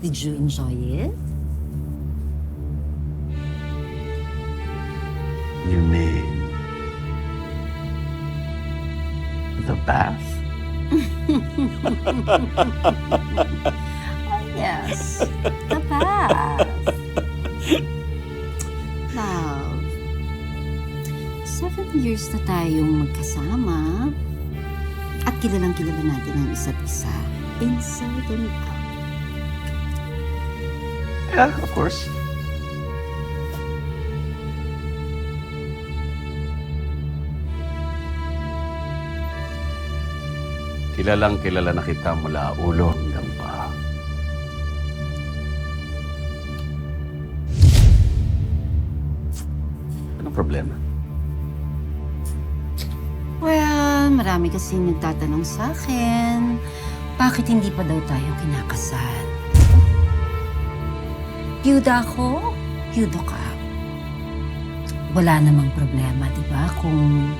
Did you enjoy it? You mean the bath? Oh, yes. The bath. Love, 7 years na tayong magkasama at kilalang-kilala natin ang isa't isa. Inside and out. Yeah, of course. Kilalang kilala na kita mula ulo hanggang paa. Anong problema? Well, marami kasi nagtatanong sa akin, bakit hindi pa daw tayo kinakasal? Byuda ako, byudo ka. Wala namang problema, di ba? Kung...